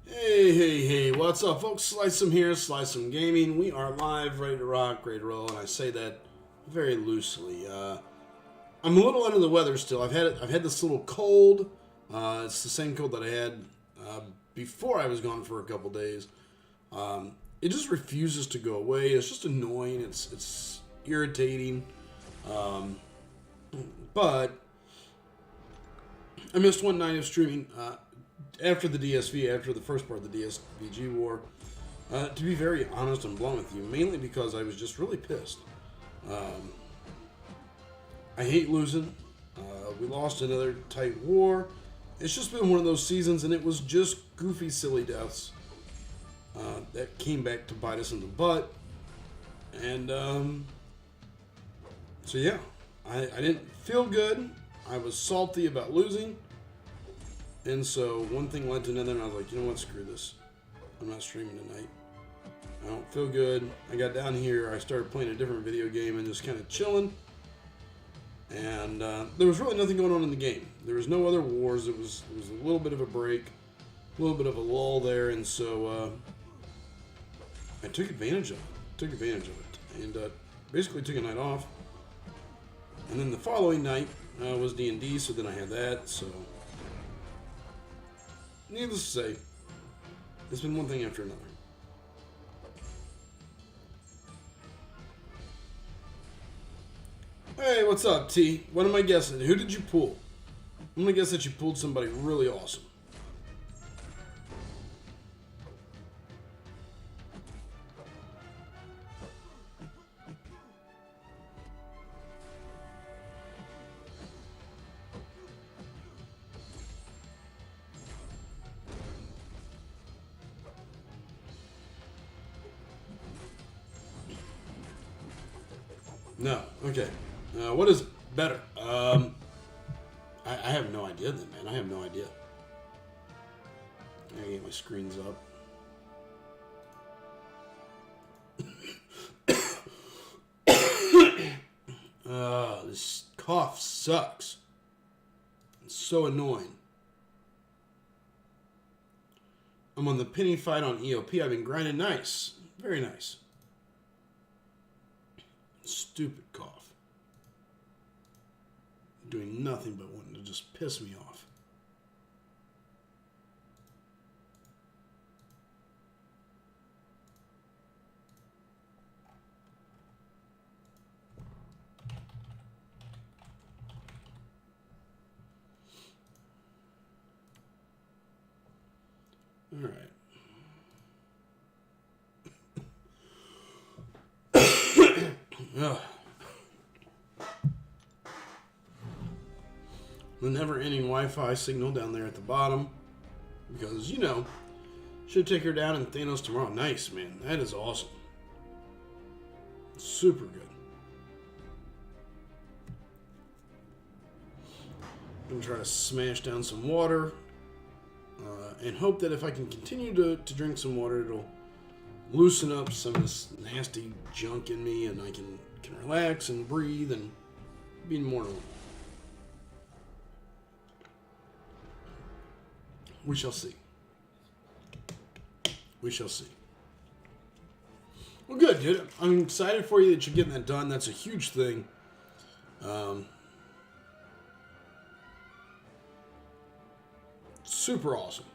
Hey, what's up, folks? Slice some here, Slice some gaming. We are live, ready to rock, ready to roll, and I say that very loosely. I'm a little under the weather still. I've had this little cold. It's the same cold that I had before I was gone for a couple days. It just refuses to go away. It's just annoying. It's irritating. But I missed one night of streaming. After the DSV, after the first part of the DSVG war, to be very honest and blunt with you, mainly because I was just really pissed. I hate losing. We lost another tight war. It's just been one of those seasons, and it was just goofy, silly deaths that came back to bite us in the butt. And so yeah, I didn't feel good. I was salty about losing. And so one thing led to another, and I was like, you know what, screw this. I'm not streaming tonight. I don't feel good. I got down here, I started playing a different video game and just kind of chilling. And there was really nothing going on in the game. There was no other wars. It was a little bit of a break, a little bit of a lull there, and so I took advantage of it. And basically took a night off. And then the following night was D&D, so then I had that, so... Needless to say, it's been one thing after another. Hey, what's up, T? What am I guessing? Who did you pull? I'm gonna guess that you pulled somebody really awesome. No. Okay. What is better? I have no idea then, man. I have no idea. I gotta get my screens up. This cough sucks. It's so annoying. I'm on the penny fight on EOP. I've been grinding nice. Very nice. Stupid cough. Doing nothing but wanting to just piss me off. All right. Ugh. The never-ending Wi-Fi signal down there at the bottom. Because, you know, should take her down in Thanos tomorrow. Nice, man. That is awesome. Super good. I'm going to try to smash down some water. And hope that if I can continue to drink some water, it'll loosen up some of this nasty junk in me, and I can relax and breathe and be more normal. We shall see. We shall see. Well, good, dude. I'm excited for you that you're getting that done. That's a huge thing. Super awesome.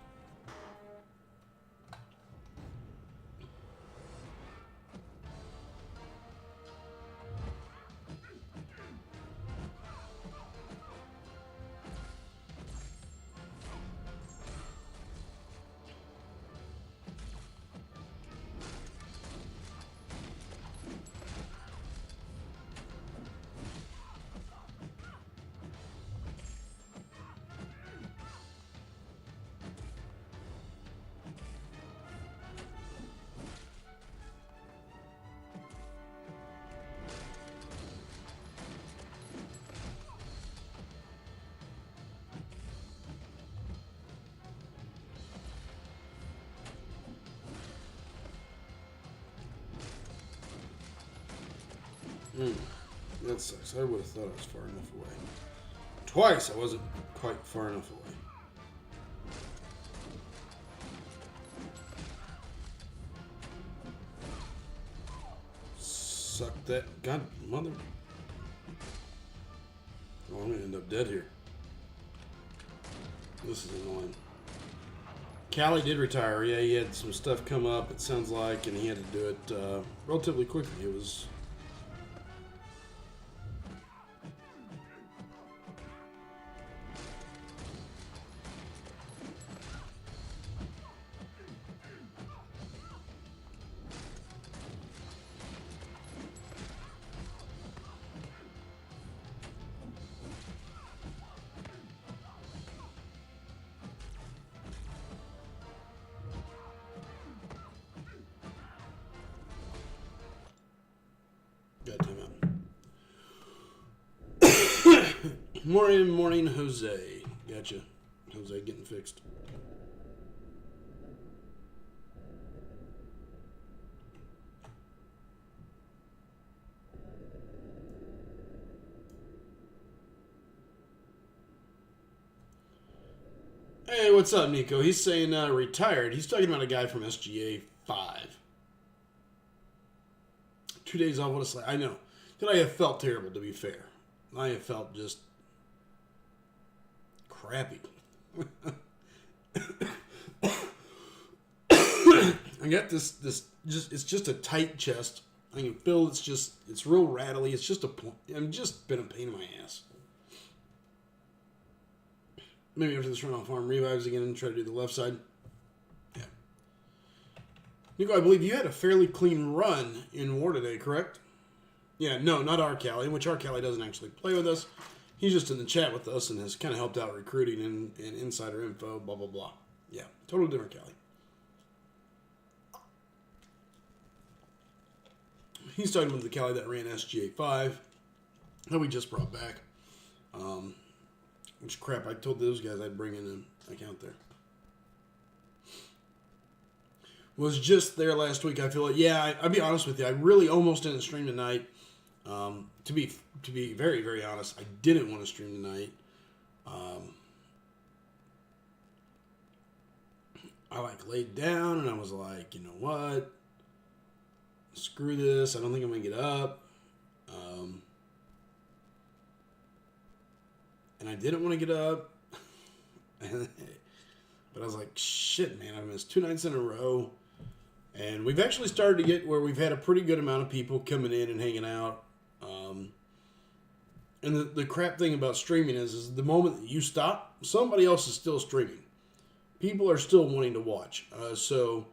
That sucks. I would have thought I was far enough away. Twice I wasn't quite far enough away. Suck that. God, mother. Oh, I'm gonna end up dead here. This is annoying. Callie did retire. Yeah, he had some stuff come up, it sounds like, and he had to do it relatively quickly. It was... Got time out. Morning, Jose. Gotcha. Jose getting fixed. Hey, what's up, Nico? He's saying retired. He's talking about a guy from SGA 5. 2 days off, what a slide. I know. That I have felt terrible, to be fair. I have felt just crappy. I got this just, it's just a tight chest. I can feel it's real rattly. It's just I'm just been a pain in my ass. Maybe after this run on farm revives again and try to do the left side. Yeah. Nico, I believe you had a fairly clean run in war today, correct? Yeah, no, not our Callie, which our Callie doesn't actually play with us. He's just in the chat with us and has kind of helped out recruiting and insider info, blah, blah, blah. Yeah, total different Callie. He's talking about the Callie that ran SGA 5 that we just brought back. Which crap, I told those guys I'd bring in an account there. Was just there last week. I feel like, yeah, I'll be honest with you. I really almost didn't stream tonight. To be very, very honest, I didn't want to stream tonight. I laid down and I was like, you know what? Screw this. I don't think I'm going to get up. And I didn't want to get up. But I was like, shit, man, I missed 2 nights in a row. And we've actually started to get where we've had a pretty good amount of people coming in and hanging out. And the crap thing about streaming is the moment that you stop, somebody else is still streaming. People are still wanting to watch. So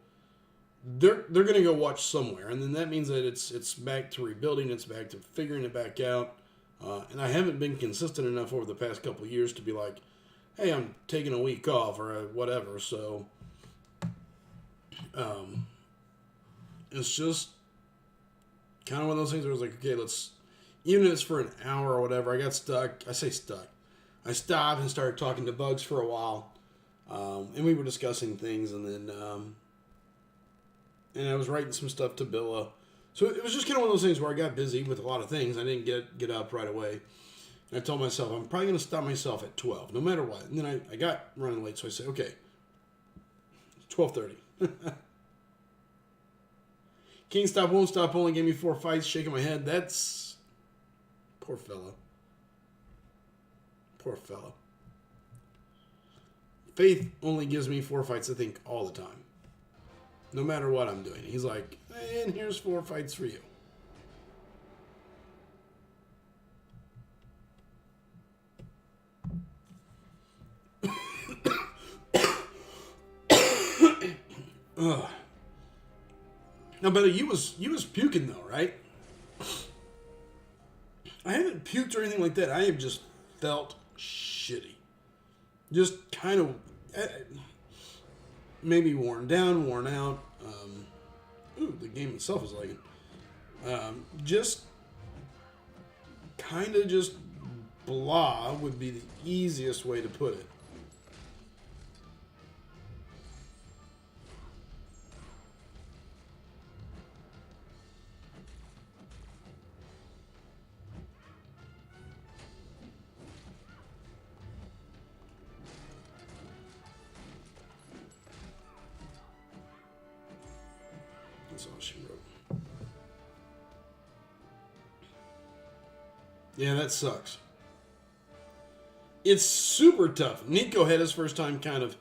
they're going to go watch somewhere. And then that means that it's back to rebuilding. It's back to figuring it back out. And I haven't been consistent enough over the past couple of years to be like, hey, I'm taking a week off or whatever. So it's just kind of one of those things where I was like, okay, even if it's for an hour or whatever, I got stuck. I say stuck. I stopped and started talking to Bugs for a while. And we were discussing things, and then and I was writing some stuff to Billa. So it was just kind of one of those things where I got busy with a lot of things. I didn't get up right away. And I told myself, I'm probably going to stop myself at 12, no matter what. And then I got running late, so I said, okay, 12:30. Can't stop, won't stop, only gave me 4 fights, shaking my head. That's... Poor fellow. Poor fellow. Faith only gives me 4 fights, I think, all the time. No matter what I'm doing. He's like, and here's 4 fights for you. Now, Betty, you was puking though, right? I haven't puked or anything like that. I have just felt shitty. Just kind of maybe worn down, worn out. The game itself is lagging. Just kind of just blah would be the easiest way to put it. That's all she wrote. Yeah, that sucks. It's super tough. Nico had his first time kind of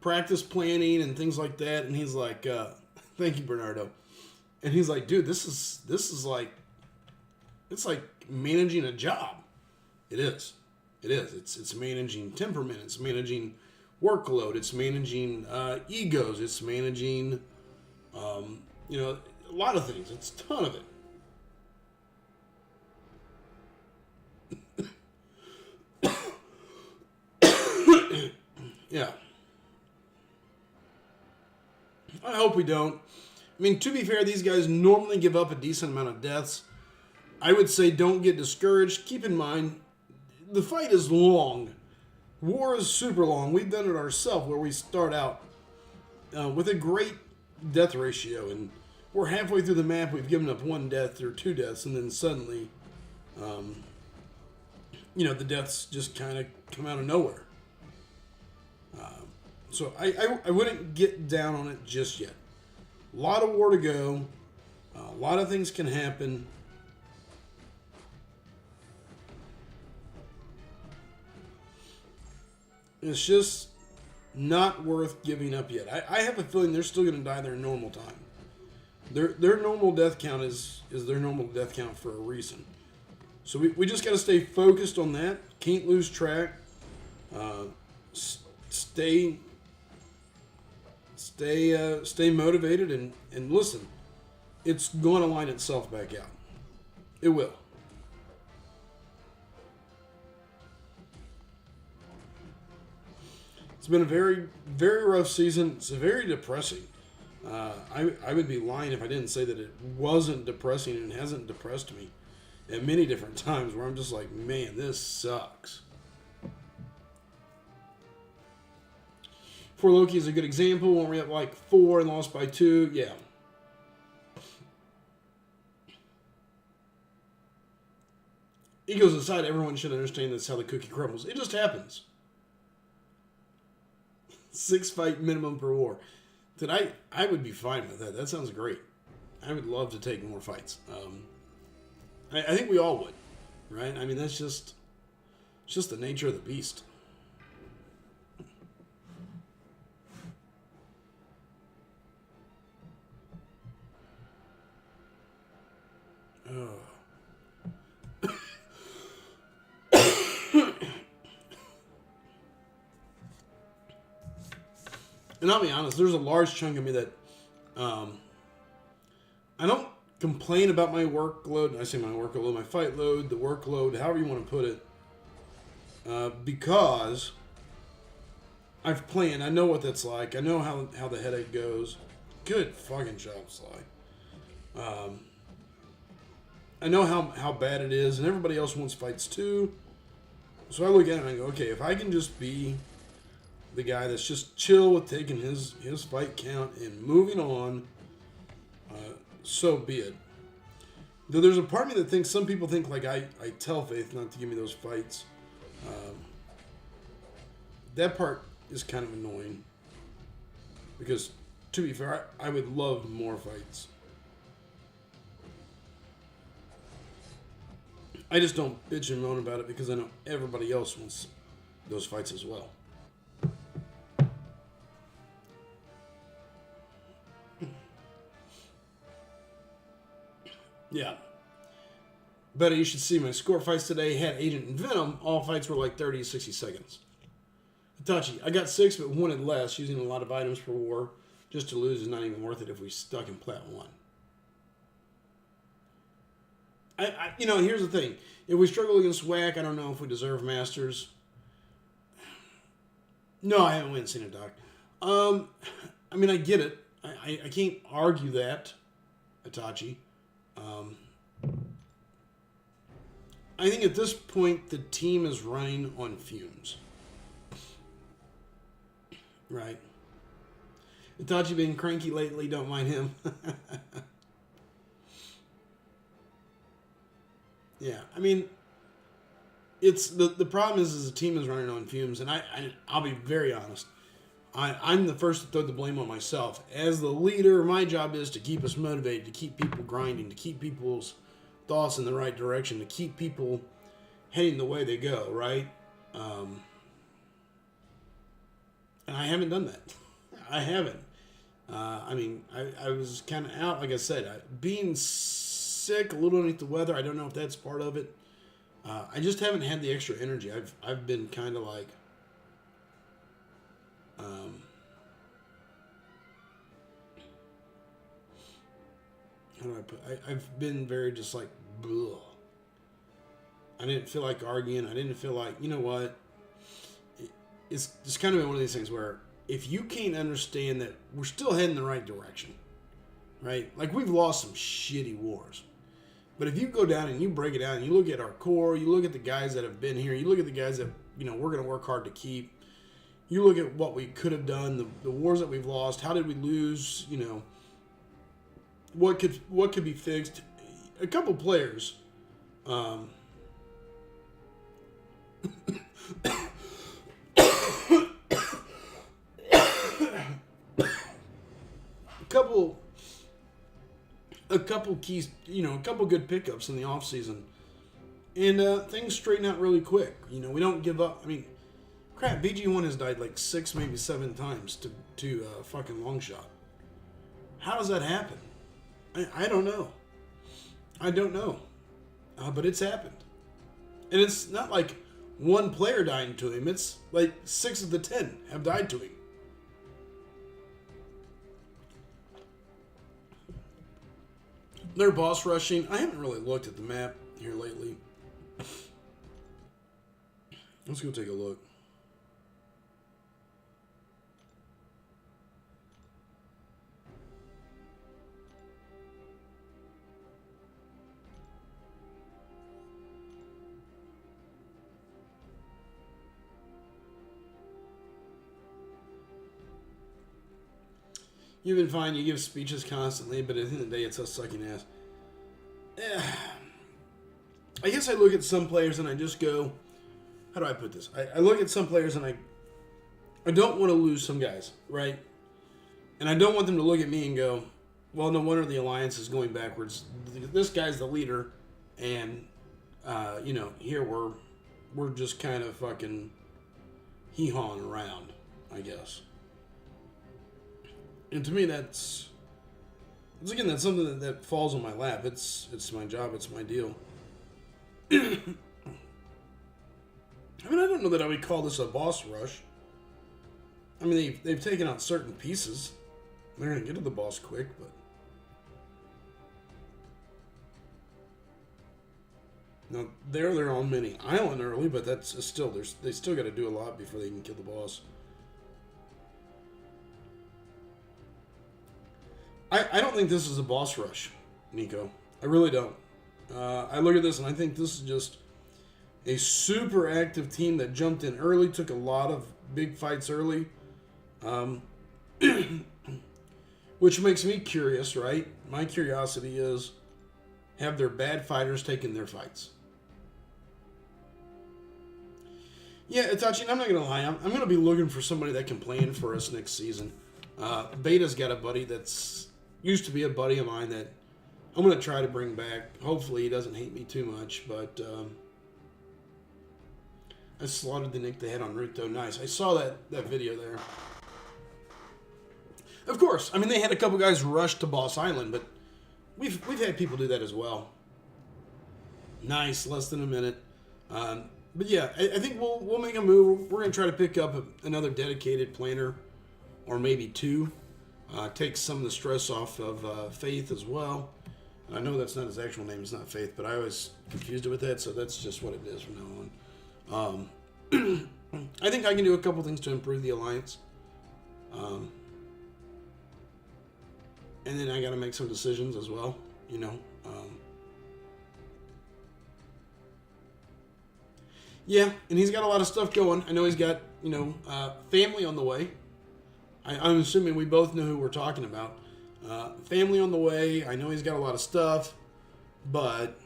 practice planning and things like that, and he's like, "Thank you, Bernardo." And he's like, "Dude, this is like, it's like managing a job. It is. It is. It's managing temperament. It's managing workload. It's managing egos. It's managing, a lot of things. It's a ton of it." Yeah. I hope we don't. I mean, to be fair, these guys normally give up a decent amount of deaths. I would say don't get discouraged. Keep in mind, the fight is long. War is super long. We've done it ourselves where we start out with a great death ratio, and we're halfway through the map. We've given up one death or two deaths, and then suddenly, the deaths just kind of come out of nowhere. So I wouldn't get down on it just yet. A lot of war to go. A lot of things can happen. It's just not worth giving up yet. I have a feeling they're still going to die their normal time. Their normal death count is their normal death count for a reason. So we just got to stay focused on that. Can't lose track. Stay motivated and listen. It's going to line itself back out. It will. It's been a very, very rough season. It's very depressing. I would be lying if I didn't say that it wasn't depressing, and it hasn't depressed me at many different times where I'm just like, man, this sucks. For Loki is a good example. When we're at like 4 and lost by 2, yeah. Egos aside, everyone should understand that's how the cookie crumbles. It just happens. 6 fight minimum per war. Dude, I would be fine with that. That sounds great. I would love to take more fights. I think we all would, right? I mean, that's just the nature of the beast. And I'll be honest, there's a large chunk of me that I don't complain about my workload. I say my workload, my fight load, the workload, however you want to put it, because I've planned. I know what that's like. I know how the headache goes. Good fucking job, Sly. I know how bad it is, and everybody else wants fights too. So I look at it and I go, okay, if I can just be the guy that's just chill with taking his fight count and moving on, so be it. Though there's a part of me that thinks, some people think like I tell Faith not to give me those fights. That part is kind of annoying. Because, to be fair, I would love more fights. I just don't bitch and moan about it because I know everybody else wants those fights as well. Yeah. But you should see my score fights today. Had Agent and Venom. All fights were like 30 to 60 seconds. Hitachi, I got 6 but wanted less. Using a lot of items for war. Just to lose is not even worth it if we stuck in Plat 1. Here's the thing. If we struggle against WAC, I don't know if we deserve Masters. No, I haven't went and seen it, Doc. I get it. I can't argue that, Hitachi. I think at this point, the team is running on fumes. Right. Itachi been cranky lately, don't mind him. Yeah, it's the problem is the team is running on fumes, and I'll be very honest. I'm the first to throw the blame on myself. As the leader, my job is to keep us motivated, to keep people grinding, to keep people's thoughts in the right direction, to keep people heading the way they go, right? And I haven't done that. I haven't. I mean, I was kind of out, like I said, being sick, a little underneath the weather. I don't know if that's part of it. I just haven't had the extra energy. I've been kind of like, how do I put? I've been very just like, bleh. I didn't feel like arguing. I didn't feel like, you know what? It's just kind of been one of these things where if you can't understand that we're still heading the right direction, right? Like we've lost some shitty wars. But if you go down and you break it down and you look at our core, you look at the guys that have been here, you look at the guys that, you know, we're going to work hard to keep. You look at what we could have done, the wars that we've lost, how did we lose, you know, what could be fixed. A couple players, a couple keys, you know, a couple good pickups in the offseason. And things straighten out really quick. You know, we don't give up. I mean, crap, BG1 has died like 6, maybe 7 times to fucking long shot. How does that happen? I don't know. I don't know. But it's happened. And it's not like one player dying to him. It's like 6 of the 10 have died to him. They're boss rushing. I haven't really looked at the map here lately. Let's go take a look. You've been fine. You give speeches constantly, but at the end of the day, it's us sucking ass. I guess I look at some players and I just go, how do I put this? I look at some players and I don't want to lose some guys, right? And I don't want them to look at me and go, well, no wonder the alliance is going backwards. This guy's the leader, and you know, here we're just kind of fucking hee-hawing around, I guess. And to me, that's something that falls on my lap. It's my job. It's my deal. I mean, I don't know that I would call this a boss rush. I mean, they've taken out certain pieces. They're going to get to the boss quick, but... Now, they're on mini island early, but that's still... They still got to do a lot before they can kill the boss. I don't think this is a boss rush, Nico. I really don't. I look at this and I think this is just a super active team that jumped in early, took a lot of big fights early, which makes me curious, right? My curiosity is, have their bad fighters taken their fights? Yeah, Itachi, I'm not going to lie. I'm going to be looking for somebody that can plan for us next season. Beta's got a buddy that's used to be a buddy of mine that I'm going to try to bring back. Hopefully he doesn't hate me too much, but I slaughtered the Nick they had on route, though. Nice. I saw that video there. Of course. I mean, they had a couple guys rush to Boss Island, but we've had people do that as well. Nice. Less than a minute. But yeah, I think we'll make a move. We're going to try to pick up another dedicated planner, or maybe 2. Take some of the stress off of Faith as well. I know that's not his actual name. It's not Faith, but I always confused it with that, so that's just what it is from now on. I think I can do a couple things to improve the alliance. And then I got to make some decisions as well, you know. Yeah, and he's got a lot of stuff going. I know he's got, you know, family on the way. I'm assuming we both know who we're talking about. Family on the way. I know he's got a lot of stuff, but...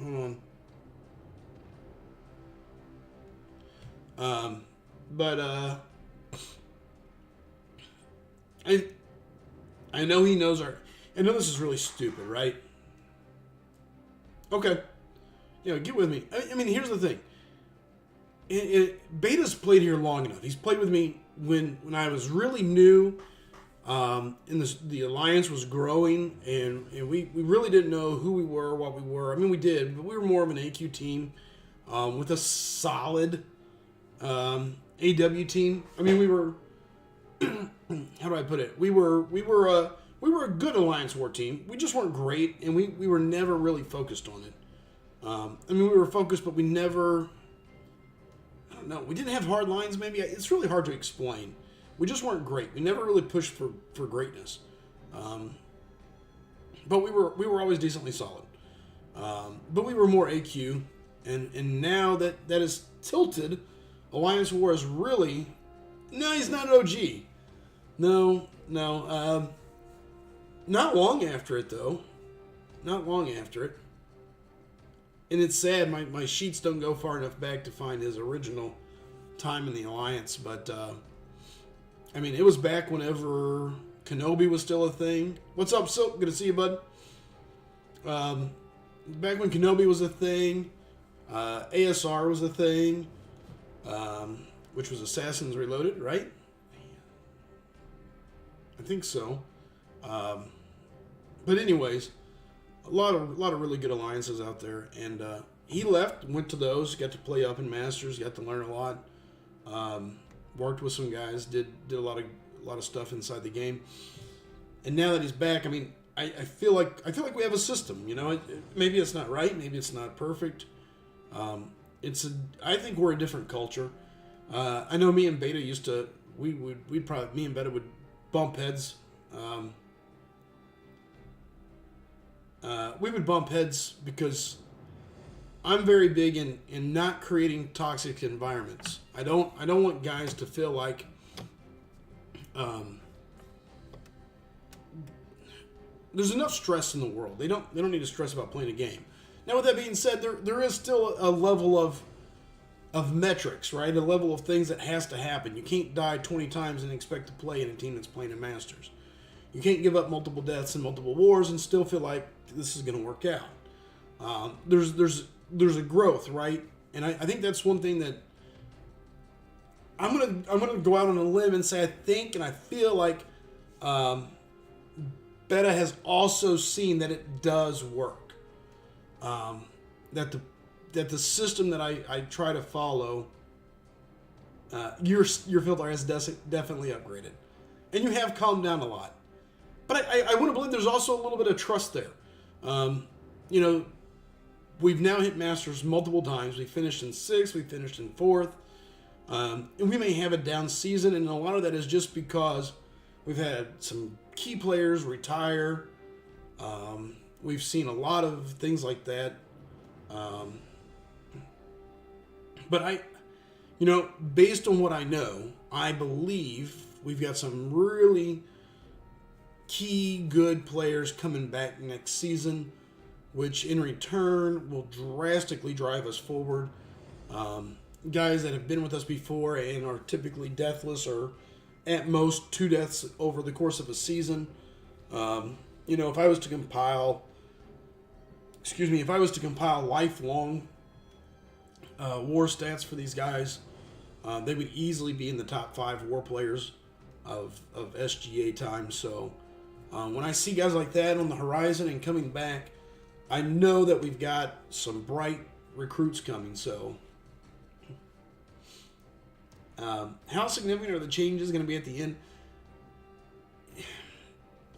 Hold on. I know he knows our... I know this is really stupid, right? Okay. Get with me. I mean, here's the thing. Beta's played here long enough. He's played with me when I was really new, and the alliance was growing, and we really didn't know who we were, what we were. I mean, we did, but we were more of an AQ team with a solid AW team. I mean, we were. How do I put it? We were a good Alliance War team. We just weren't great, and we were never really focused on it. I mean, we were focused, but we never. I don't know. We didn't have hard lines. Maybe it's really hard to explain. We just weren't great. We never really pushed for greatness. But we were always decently solid. But we were more AQ, and now that is tilted, Alliance War is really. No, he's not an OG. No. Not long after it, though. Not long after it. And it's sad, my sheets don't go far enough back to find his original time in the Alliance. But, I mean, it was back whenever Kenobi was still a thing. What's up, Silk? Good to see you, bud. Back when Kenobi was a thing. ASR was a thing. Which was Assassins Reloaded, right? I think so. But anyways, a lot of really good alliances out there, and he left, went to those, got to play up in Masters, got to learn a lot. Worked with some guys, did a lot of stuff inside the game, and now that he's back, I mean, I feel like we have a system. Maybe it's not right, maybe it's not perfect. I think we're a different culture. I know me and Beta used to. Me and Beta would bump heads. We would bump heads because I'm very big in not creating toxic environments. I don't want guys to feel like there's enough stress in the world. They don't need to stress about playing a game. Now, with that being said, there is still a level of metrics, right? A level of things that has to happen. You can't die 20 times and expect to play in a team that's playing in Masters. You can't give up multiple deaths and multiple wars and still feel like this is going to work out. There's a growth, right? And I think that's one thing that I'm gonna go out on a limb and say I think and I feel like Beta has also seen that it does work. That the system that I try to follow, your filter has definitely upgraded, and you have calmed down a lot. But I want to believe there's also a little bit of trust there. We've now hit Masters multiple times. We finished in 6th, we finished in 4th, and we may have a down season, and a lot of that is just because we've had some key players retire. We've seen a lot of things like that. But based on what I know, I believe we've got some really key good players coming back next season, which in return will drastically drive us forward. Guys that have been with us before and are typically deathless or at most 2 deaths over the course of a season. If I was to compile lifelong war stats for these guys, they would easily be in the top 5 war players of SGA time. So when I see guys like that on the horizon and coming back, I know that we've got some bright recruits coming. So how significant are the changes going to be at the end?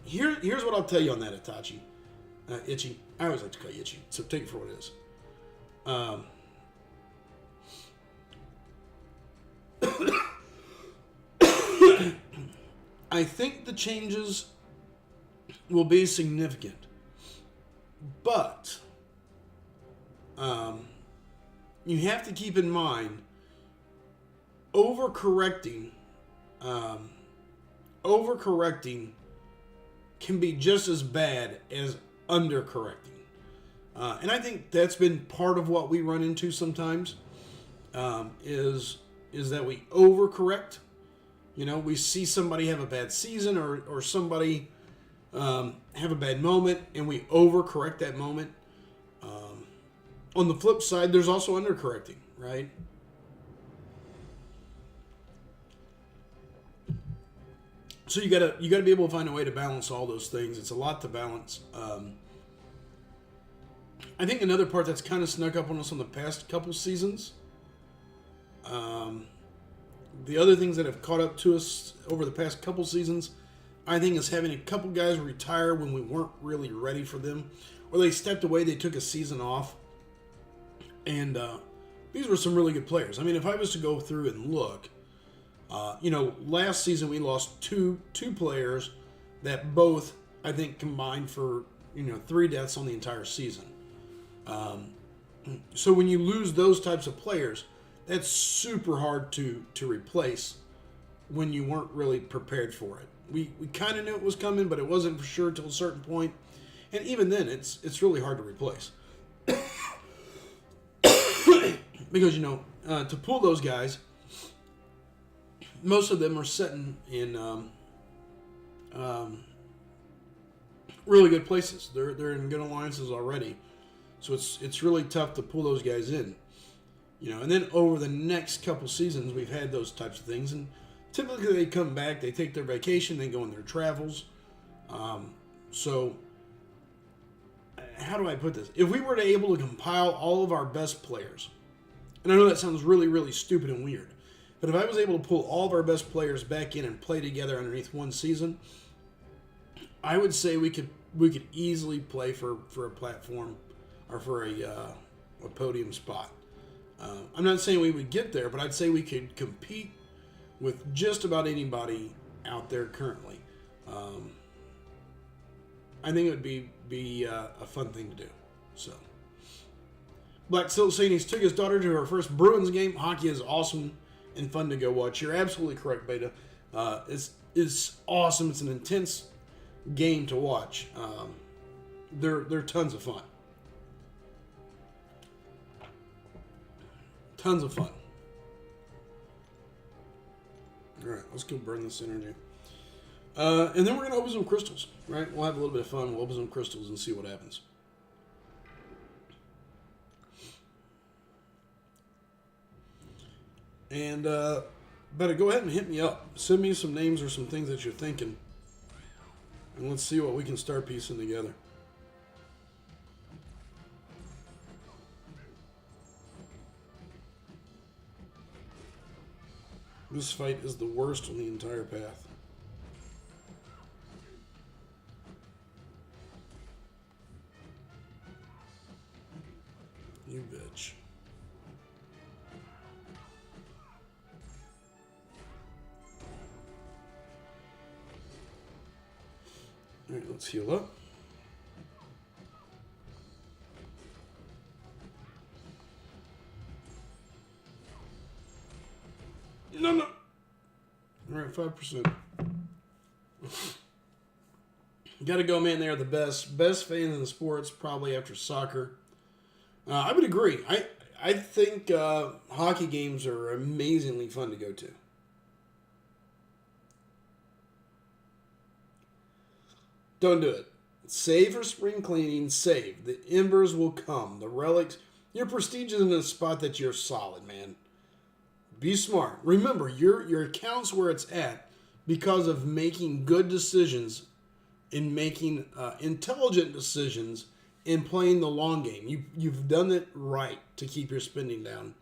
Here's what I'll tell you on that, Itachi. Itchy. I always like to call you Itchy, so take it for what it is. I think the changes will be significant, but you have to keep in mind overcorrecting can be just as bad as undercorrecting. And I think that's been part of what we run into sometimes, is that we overcorrect. We see somebody have a bad season or somebody have a bad moment, and we overcorrect that moment. on the flip side, there's also undercorrecting, right? So you gotta be able to find a way to balance all those things. It's a lot to balance. I think another part that's kind of snuck up on us on the past couple seasons. The other things that have caught up to us over the past couple seasons, I think, is having a couple guys retire when we weren't really ready for them, or they stepped away, they took a season off, and these were some really good players. I mean, if I was to go through and look, last season we lost two players that both, I think, combined for 3 deaths on the entire season. So when you lose those types of players, that's super hard to replace when you weren't really prepared for it. We kind of knew it was coming, but it wasn't for sure till a certain point. And even then, it's really hard to replace. Because, to pull those guys, most of them are sitting in really good places. They're in good alliances already. So it's really tough to pull those guys in. And then over the next couple seasons, we've had those types of things. And typically they come back, they take their vacation, they go on their travels. So how do I put this? If we were to able to compile all of our best players, and I know that sounds really, really stupid and weird, but if I was able to pull all of our best players back in and play together underneath one season, I would say we could easily play for a platform or for a podium spot. I'm not saying we would get there, but I'd say we could compete with just about anybody out there currently. I think it would be a fun thing to do. So, Black Silk saying he's took his daughter to her first Bruins game. Hockey is awesome and fun to go watch. You're absolutely correct, Beta. It's awesome. It's an intense game to watch. They're tons of fun. Tons of fun. All right, let's go burn this energy. And then we're going to open some crystals, right? We'll have a little bit of fun. We'll open some crystals and see what happens. And better go ahead and hit me up. Send me some names or some things that you're thinking. And let's see what we can start piecing together. This fight is the worst on the entire path. You bitch. Alright, let's heal up. No. Alright, 5%. Gotta go, man. They are the best. Best fans in the sports, probably after soccer. I would agree. I think hockey games are amazingly fun to go to. Don't do it. Save for spring cleaning. Save. The embers will come. The relics. Your prestige is in a spot that you're solid, man. Be smart. Remember, your account's where it's at because of making good decisions and making intelligent decisions and playing the long game. You've done it right to keep your spending down.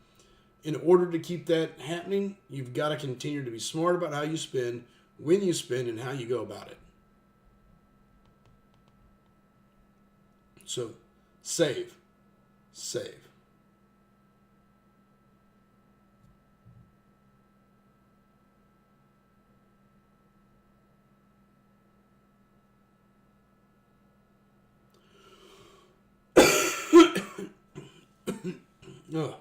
In order to keep that happening, you've got to continue to be smart about how you spend, when you spend, and how you go about it. So, save. Save. Oh.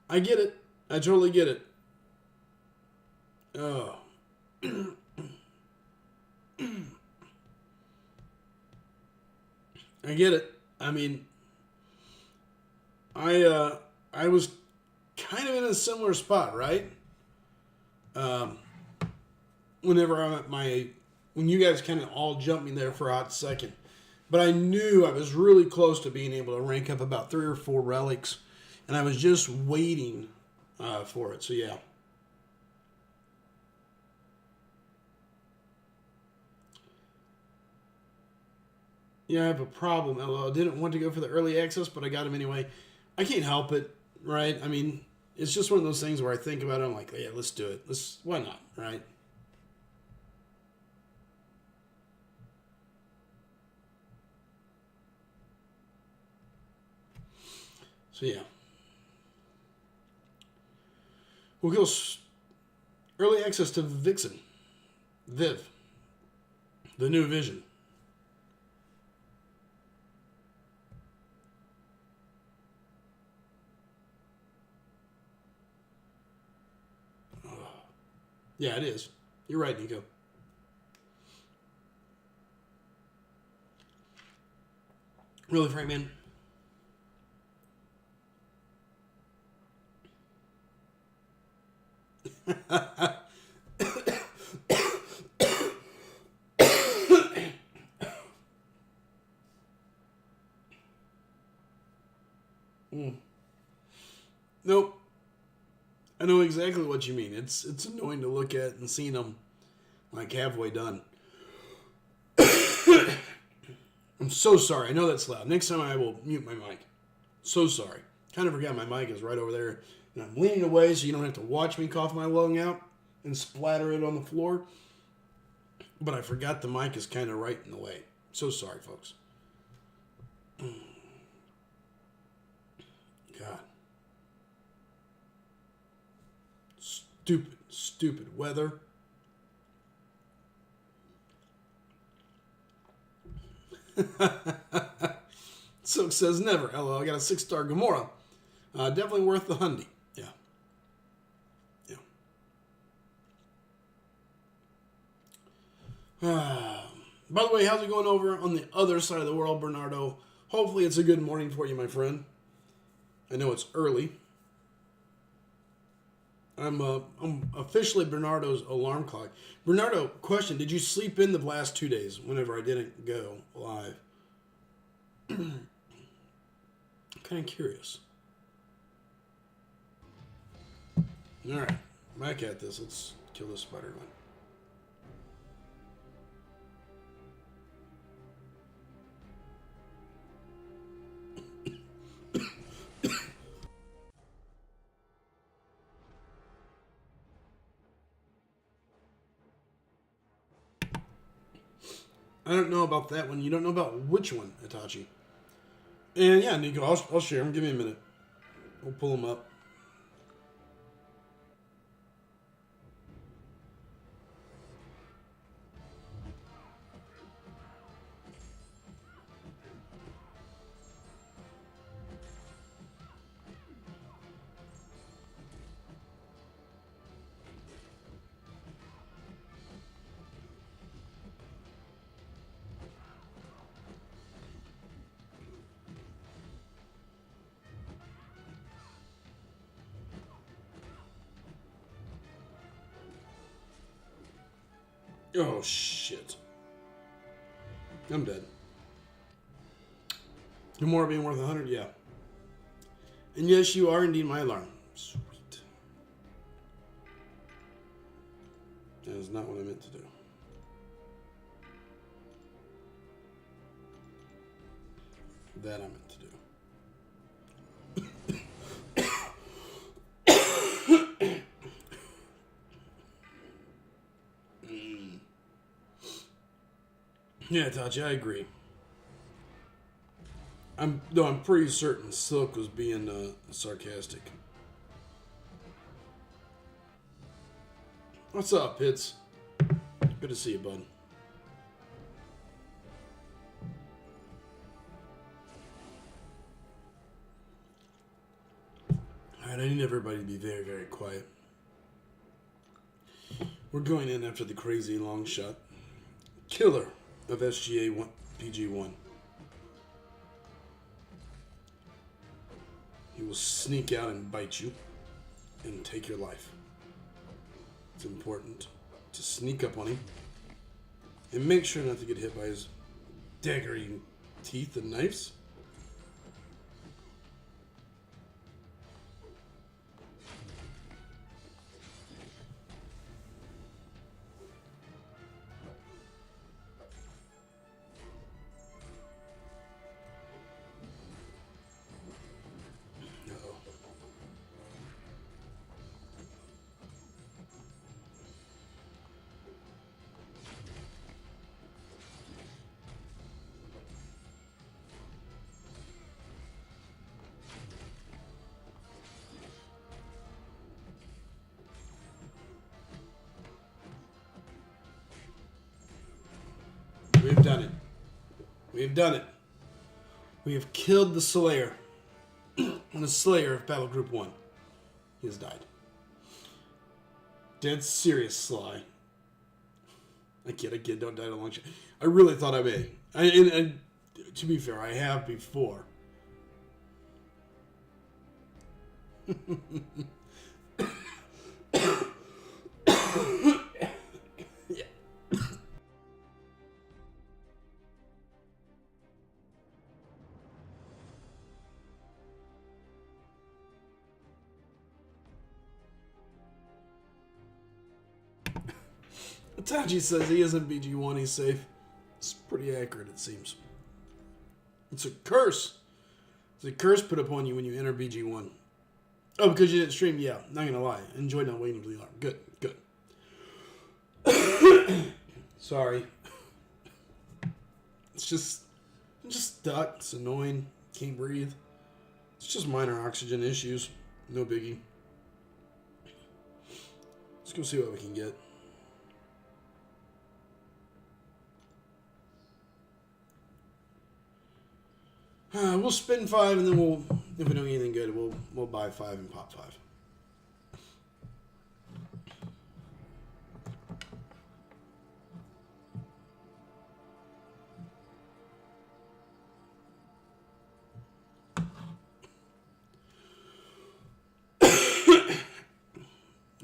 I get it. I totally get it. Oh. I get it. I mean, I was kind of in a similar spot, right? Whenever I'm at when you guys kind of all jumped me there for a hot second. But I knew I was really close to being able to rank up about 3 or 4 relics, and I was just waiting for it. So yeah. Yeah, I have a problem. I didn't want to go for the early access, but I got him anyway. I can't help it, right? I mean, it's just one of those things where I think about it. I'm like, yeah, let's do it. Why not, right? So yeah, we'll go early access to Vixen, Viv, the new Vision. Yeah, it is. You're right, Nico. Really, Frank, man. Nope. I know exactly what you mean. It's annoying to look at and seeing them like halfway done. I'm so sorry. I know that's loud. Next time I will mute my mic. So sorry. Kind of forgot my mic is right over there. And I'm leaning away so you don't have to watch me cough my lung out and splatter it on the floor. But I forgot the mic is kind of right in the way. So sorry, folks. God. Stupid weather. Silk says never. Hello, I got a 6-star Gamora. Definitely worth the hundy. Yeah. By the way, how's it going over on the other side of the world, Bernardo? Hopefully it's a good morning for you, my friend. I know it's early. I'm officially Bernardo's alarm clock. Bernardo, question: did you sleep in the last 2 days? Whenever I didn't go live, kind of curious. All right, back at this. Let's kill this spider line. I don't know about that one. You don't know about which one, Itachi. And yeah, Nico, I'll share them. Give me a minute. We'll pull them up. Oh, shit. I'm dead. Gamora being worth 100? Yeah. And yes, you are indeed my alarm. Sweet. That is not what I meant to do. That I meant to do. Yeah, Tachi, I agree. I'm pretty certain Silk was being sarcastic. What's up, Pitts? Good to see you, bud. Alright, I need everybody to be very, very quiet. We're going in after the crazy long shot killer of SGA PG1. He will sneak out and bite you and take your life. It's important to sneak up on him and make sure not to get hit by his daggery Teeth and knives? Uh-oh. We've done it. We've done it. We have killed the Slayer. The Slayer of Battle Group 1. He has died. Dead serious, Sly. I kid, don't die a long shot. I really thought I may. And to be fair, I have before. Yeah. Itachi says he isn't BG1, he's safe. It's pretty accurate, it seems. It's a curse. It's a curse put upon you when you enter BG1. Oh, because you didn't stream? Yeah, not gonna lie. Enjoyed not waiting until you are. Good, good. Sorry. It's just, I'm just stuck. It's annoying. Can't breathe. It's just minor oxygen issues. No biggie. Let's go see what we can get. We'll spin 5 and then we'll, if we don't get anything good, we'll buy 5 and pop 5.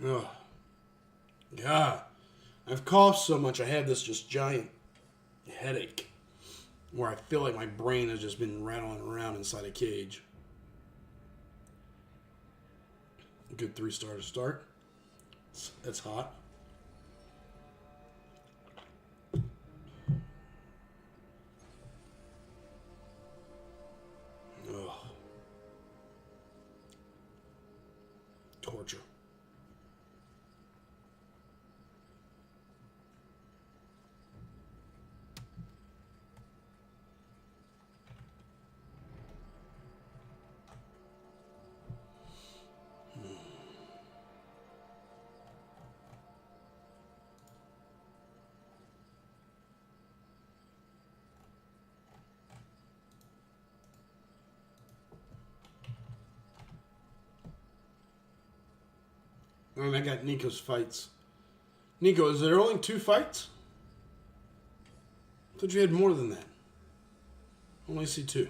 Oh, God. I've coughed so much, I have this just giant headache where I feel like my brain has just been rattling around inside a cage. Good 3-star to start. That's hot. Ugh. Torture. And I got Nico's fights. Nico, is there only 2 fights? I thought you had more than that. Only see 2.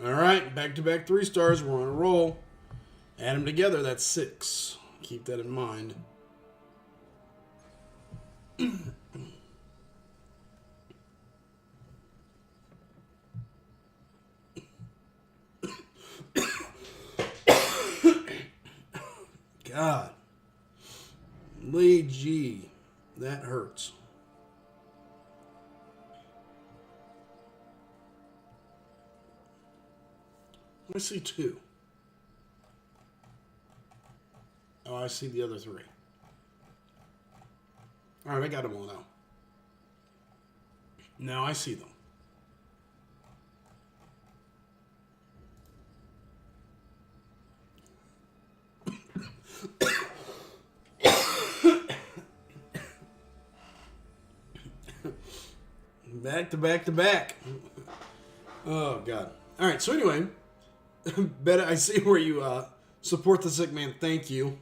Alright, back-to-back 3 stars. We're on a roll. Add them together, that's 6. Keep that in mind. God. Lee G. That hurts. I see 2. Oh, I see the other 3. Alright, I got them all now. Now I see them. Back to back to back. Oh, God. All right, so anyway, Betta, I see where you support the sick man. Thank you.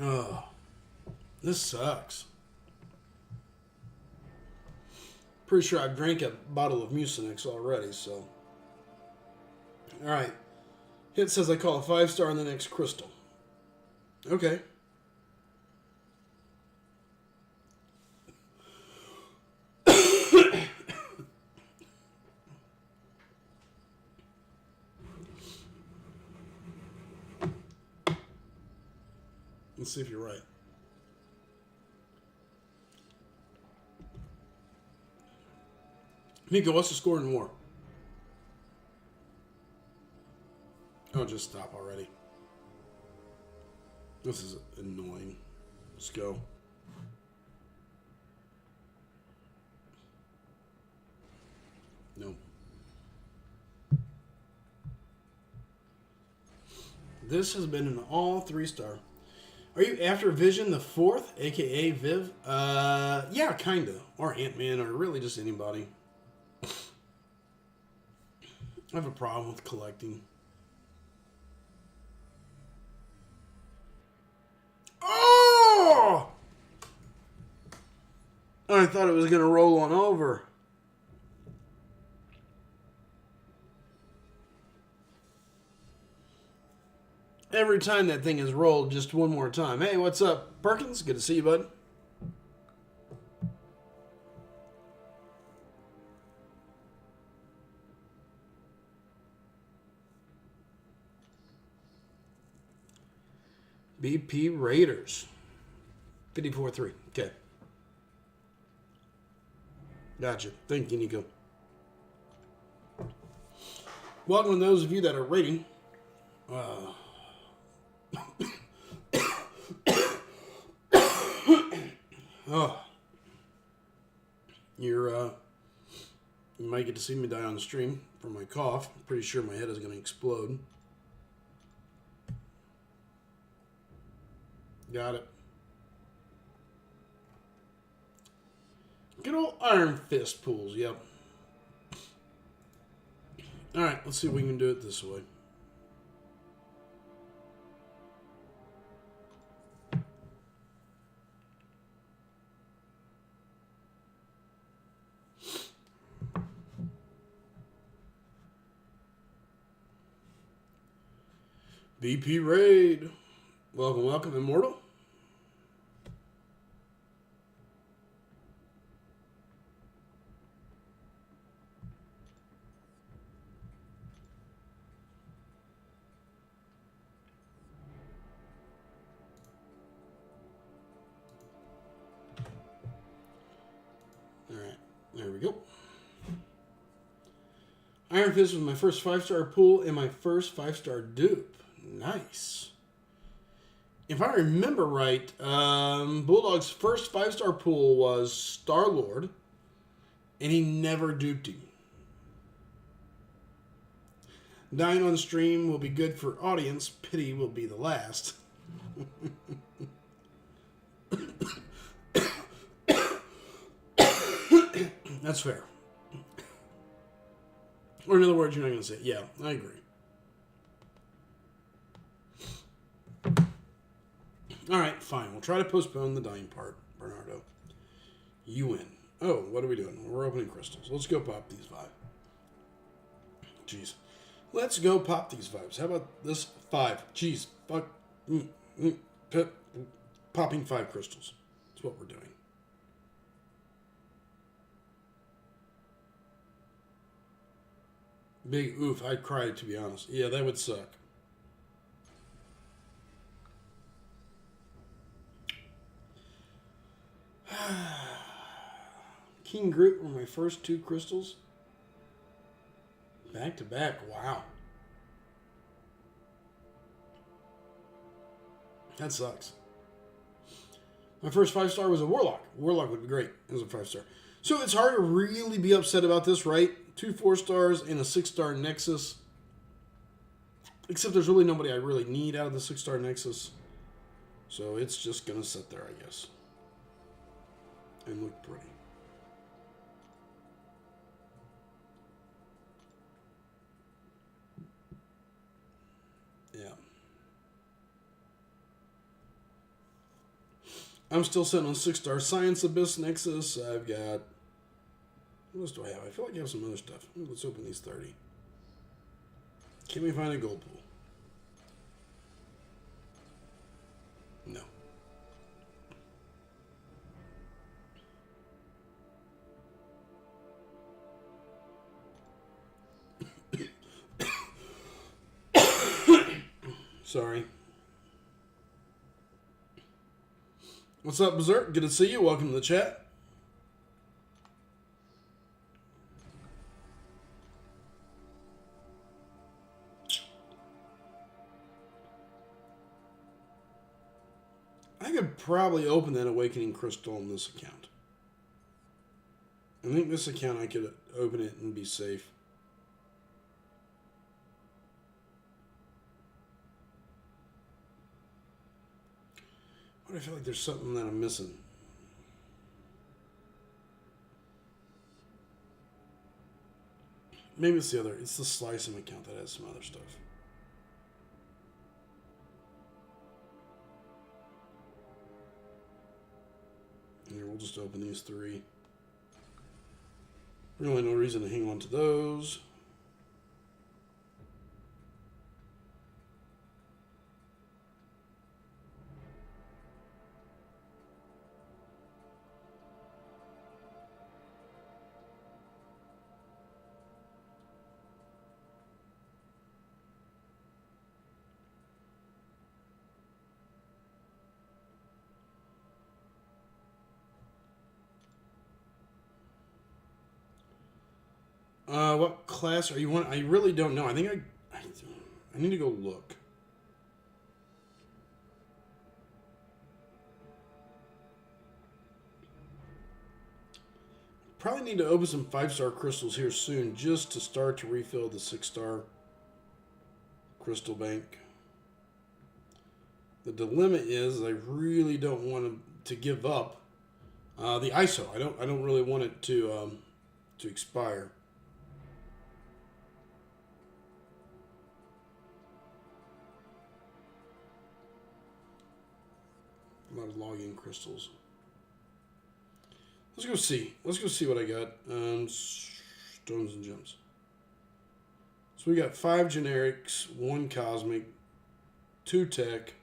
Oh, this sucks. Pretty sure I've drank a bottle of Mucinex already, so. All right. Hit says I call a 5-star on the next crystal. Okay. Let's see if you're right. Nico, what's the score in war? Oh, just stop already. This is annoying. Let's go. No. This has been an all 3-star. Are you after Vision the 4th, aka Viv? Yeah, kinda. Or Ant-Man, or really just anybody. I have a problem with collecting. Oh! I thought it was going to roll on over. Every time that thing is rolled, just one more time. Hey, what's up, Perkins? Good to see you, bud. BP Raiders. 54-3. Okay. Gotcha. Thank you, Nico. Welcome to those of you that are rating. Oh, you might get to see me die on stream from my cough. I'm pretty sure my head is going to explode. Got it. Good old Iron Fist pools, yep. Alright, let's see if we can do it this way. BP Raid. Welcome, welcome, Immortal. Alright, there we go. Iron Fist was my first 5-star pool and my first 5-star dupe. Nice. If I remember right, Bulldog's first 5-star pool was Star-Lord, and he never duped him. Dying on stream will be good for audience. Pity will be the last. That's fair. Or in other words, you're not going to say, yeah, I agree. All right, fine. We'll try to postpone the dying part, Bernardo. You win. Oh, what are we doing? We're opening crystals. Let's go pop these 5. Jeez. Let's go pop these 5s. How about this 5? Jeez. Fuck. Popping 5 crystals. That's what we're doing. Big oof. I'd cry, to be honest. Yeah, that would suck. King Groot were my first 2 crystals. Back to back. Wow. That sucks. My first 5-star was a Warlock. Warlock would be great as a 5-star. So it's hard to really be upset about this, right? 2 4-stars and a 6-star Nexus. Except there's really nobody I really need out of the 6-star Nexus. So it's just going to sit there, I guess. And look pretty. Yeah. I'm still sitting on 6-star Science Abyss Nexus. I've got... What else do I have? I feel like I have some other stuff. Let's open these 30. Can we find a gold pool? No. Sorry. What's up, Berserk? Good to see you. Welcome to the chat. I could probably open that Awakening Crystal on this account. I think this account I could open it and be safe. But I feel like there's something that I'm missing. Maybe it's it's the Slicem account that has some other stuff. Here, we'll just open these three. Really no reason to hang on to those. What class are you on? I really don't know. I think I need to go look. Probably need to open some 5-star crystals here soon just to start to refill the 6-star crystal bank. The dilemma is I really don't want to give up the ISO. I don't really want it to expire. A lot of login crystals. Let's go see. Let's go see what I got. Stones and gems. So we got 5 generics, 1 cosmic, 2 tech,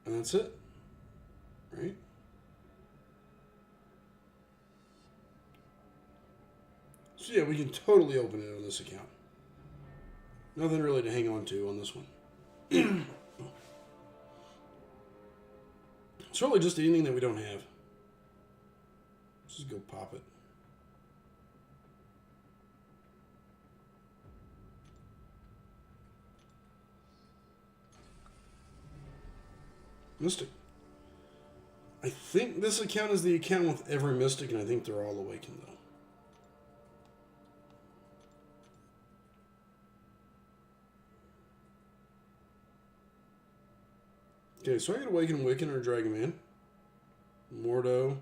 and that's it. Right? So yeah, we can totally open it on this account. Nothing really to hang on to on this one. It's really just anything that we don't have. Let's just go pop it. Mystic. I think this account is the account with every Mystic, and I think they're all awakened, though. Okay, so I got Awaken Wiccan or Dragon Man. Mordo.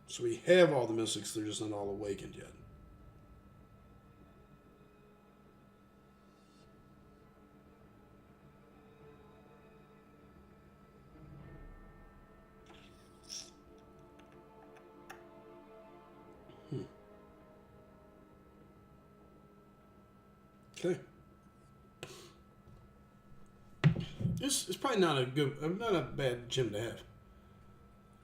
So we have all the Mystics, they're just not all awakened yet. Okay. This is probably not a bad gym to have.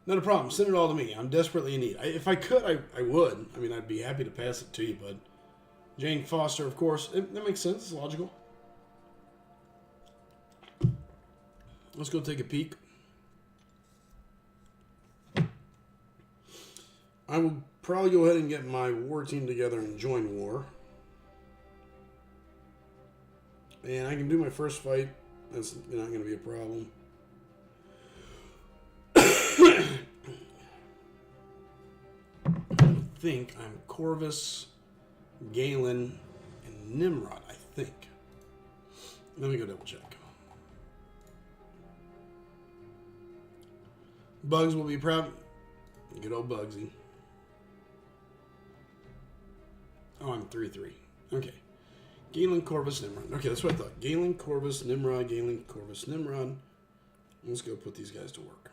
Not a problem. Send it all to me. I'm desperately in need. If I could, I would. I mean, I'd be happy to pass it to you, but Jane Foster, of course. That makes sense. It's logical. Let's go take a peek. I will probably go ahead and get my war team together and join war. And I can do my first fight. That's not going to be a problem. I think I'm Corvus, Galen, and Nimrod, I think. Let me go double check. Bugs will be proud. Good old Bugsy. Oh, I'm 3-3. Okay. Galen, Corvus, Nimrod. Okay, that's what I thought. Galen, Corvus, Nimrod, Galen, Corvus, Nimrod. Let's go put these guys to work.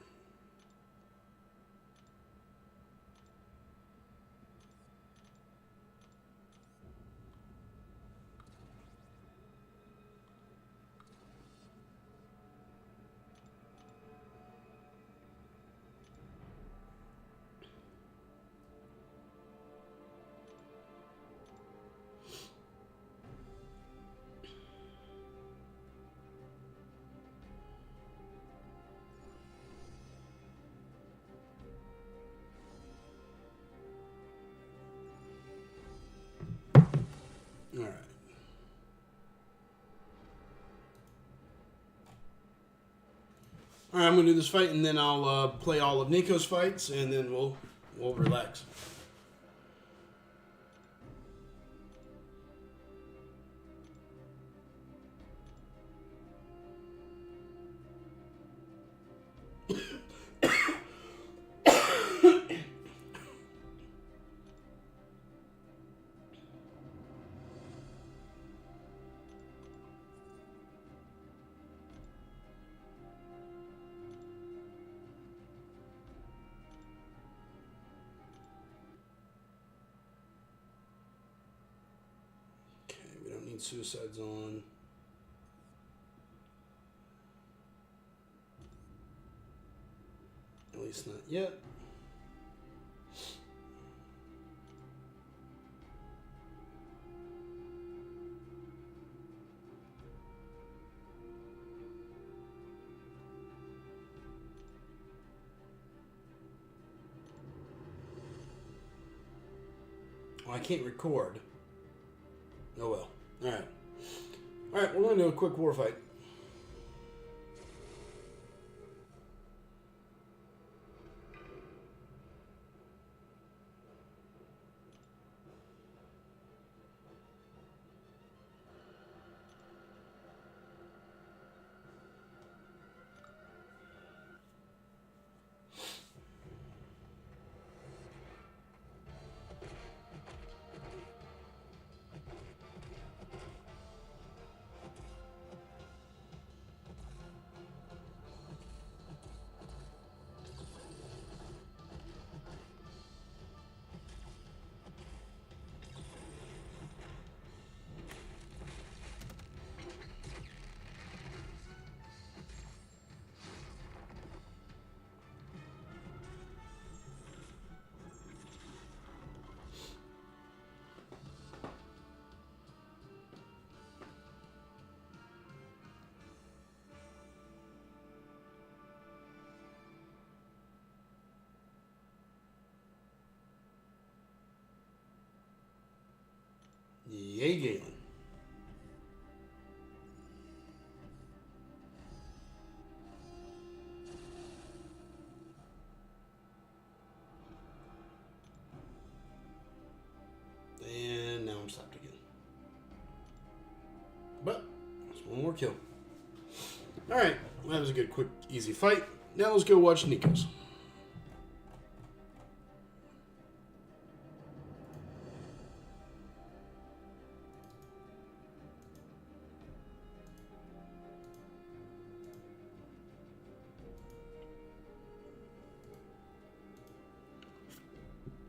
All right. All right, I'm gonna do this fight, and then I'll play all of Nico's fights, and then we'll relax. Okay, we don't need Suicide Zone. At least not yet. Oh, I can't record. Oh well. Alright. Alright, we're going to do a quick war fight. Yay, Galen. And now I'm stopped again. But, that's one more kill. Alright, that was a good, quick, easy fight. Now let's go watch Nico's.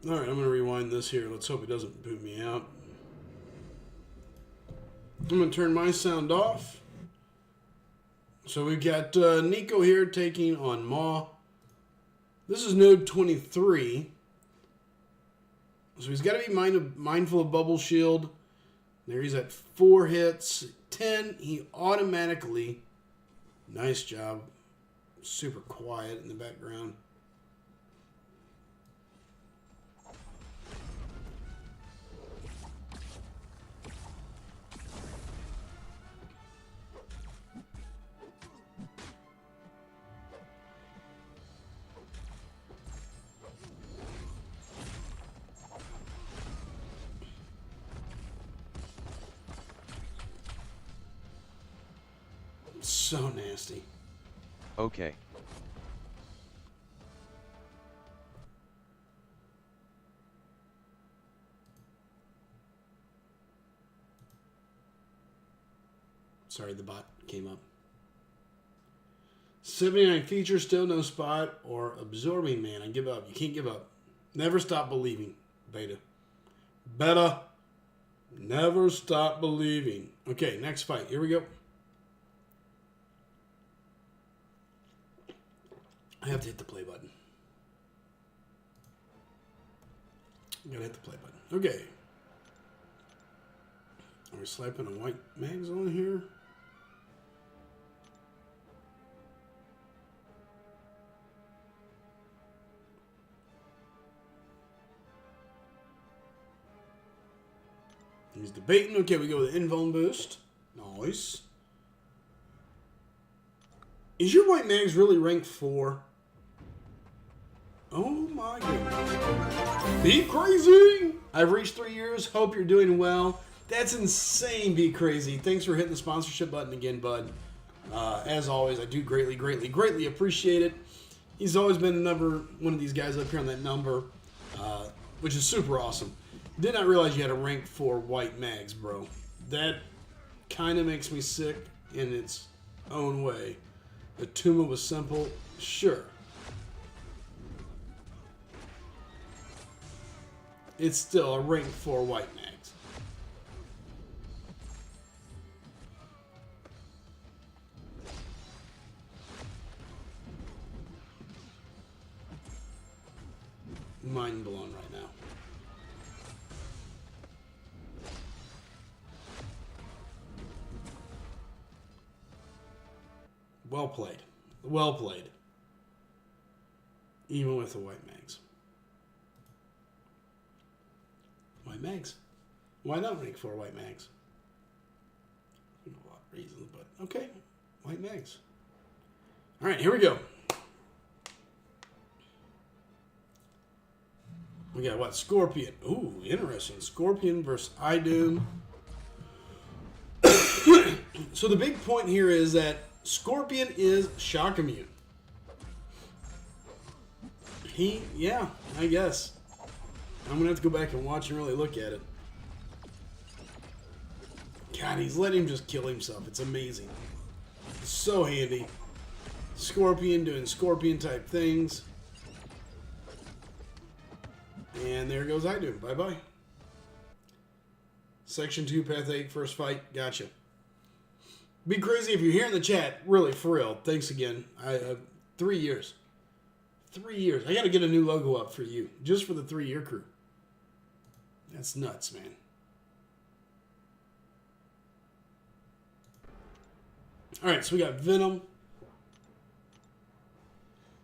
Alright, I'm going to rewind this here. Let's hope it doesn't boot me out. I'm going to turn my sound off. So we've got Nico here taking on Maw. This is node 23. So he's got to be mindful of Bubble Shield. There he's at 4 hits. 10, he automatically... Nice job. Super quiet in the background. So nasty. Okay. Sorry, the bot came up. 79 features, still no spot, or absorbing man. I give up. You can't give up. Never stop believing. Beta. Beta. Never stop believing. Okay, next fight. Here we go. I have to hit the play button. Gotta hit the play button. Okay. Are we slapping a white mags on here? He's debating. Okay, we go with Invuln boost. Nice. Is your White Mags really ranked 4? Oh my goodness. Be crazy! I've reached 3 years. Hope you're doing well. That's insane, Be Crazy. Thanks for hitting the sponsorship button again, bud. As always, I do greatly, greatly, greatly appreciate it. He's always been one of these guys up here on that number, which is super awesome. Did not realize you had a rank 4 White Mags, bro. That kind of makes me sick in its own way. Atuma was simple, sure. It's still a rank 4 White Mags. Mind blown right now. Well played. Well played. Even with the White Mags. White Mags. Why not rank 4 White Mags? A lot of reasons, but okay. White Mags. Alright, here we go. We got what? Scorpion. Ooh, interesting. Scorpion versus Idun. So the big point here is that Scorpion is shock immune. Yeah, I guess. I'm going to have to go back and watch and really look at it. God, he's letting him just kill himself. It's amazing. It's so handy. Scorpion doing Scorpion type things. And there goes Idun. Bye-bye. Section 2, Path 8, first fight. Gotcha. Be crazy if you're here in the chat. Really, for real. Thanks again. 3 years. 3 years. I got to get a new logo up for you. Just for the 3-year crew. That's nuts, man. Alright, so we got Venom.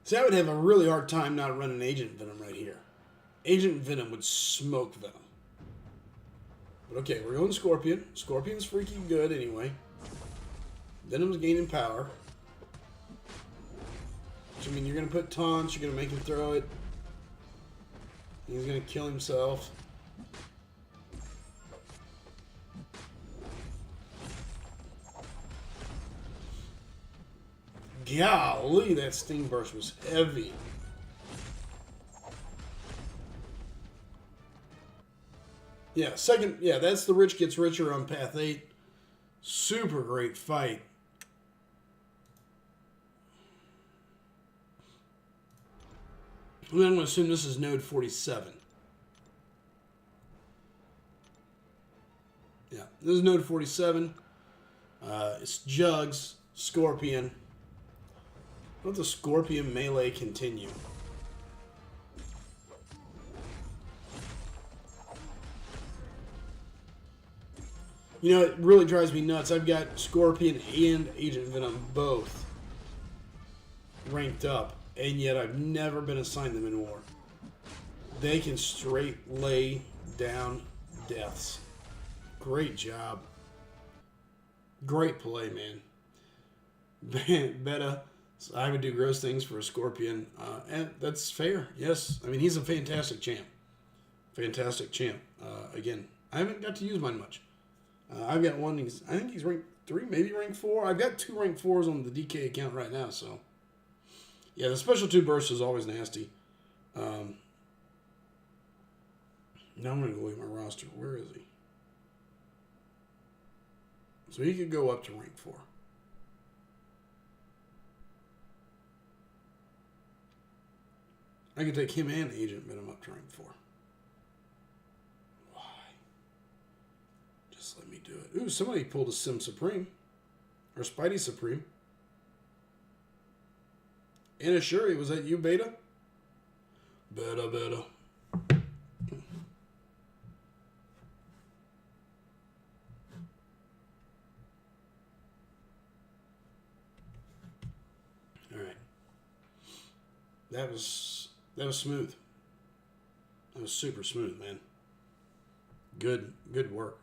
See, I would have a really hard time not running Agent Venom right here. Agent Venom would smoke Venom. But okay, we're going Scorpion. Scorpion's freaking good anyway. Venom's gaining power. Which, I mean, you're going to put taunts, you're going to make him throw it. He's going to kill himself. Golly, that Sting Burst was heavy. Yeah, that's the Rich Gets Richer on Path 8. Super great fight. And then I'm going to assume this is node 47. Yeah, this is node 47. It's Jugs, Scorpion. Let the Scorpion melee continue. You know, it really drives me nuts. I've got Scorpion and Agent Venom both ranked up, and yet I've never been assigned them in war. They can straight lay down deaths. Great job. Great play, man. Beta, I would do gross things for a Scorpion, and that's fair. Yes, I mean, he's a fantastic champ. Fantastic champ. Again, I haven't got to use mine much. I've got one. I think he's ranked 3, maybe ranked 4. I've got 2 ranked 4s on the DK account right now. So, yeah, the special 2 burst is always nasty. Now I'm going to go look at my roster. Where is he? So he could go up to rank 4. I could take him and Agent Venom up to rank 4. Let me do it. Ooh, somebody pulled a Sim Supreme. Or Spidey Supreme. Anna Shuri, was that you, Beta? Beta. Alright. That was smooth. That was super smooth, man. Good work.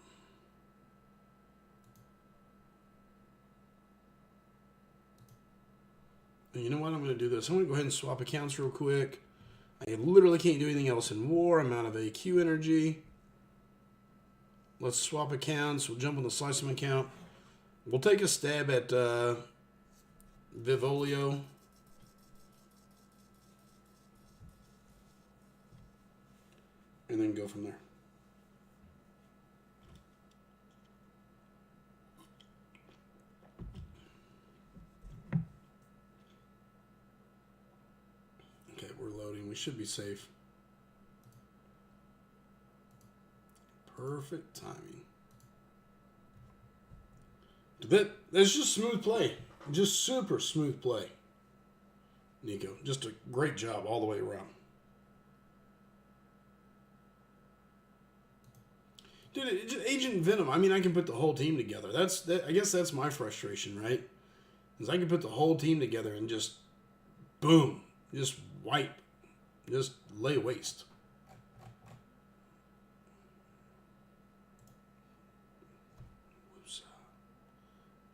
You know what? I'm going to do this. I'm going to go ahead and swap accounts real quick. I literally can't do anything else in war. I'm out of AQ energy. Let's swap accounts. We'll jump on the Sliceum account. We'll take a stab at Vivolio. And then go from there. Okay, we're loading. We should be safe. Perfect timing. That's just smooth play. Just super smooth play. Nico, just a great job all the way around. Dude, Agent Venom. I mean, I can put the whole team together. I guess that's my frustration, right? Is I can put the whole team together and just boom, just wipe, just lay waste.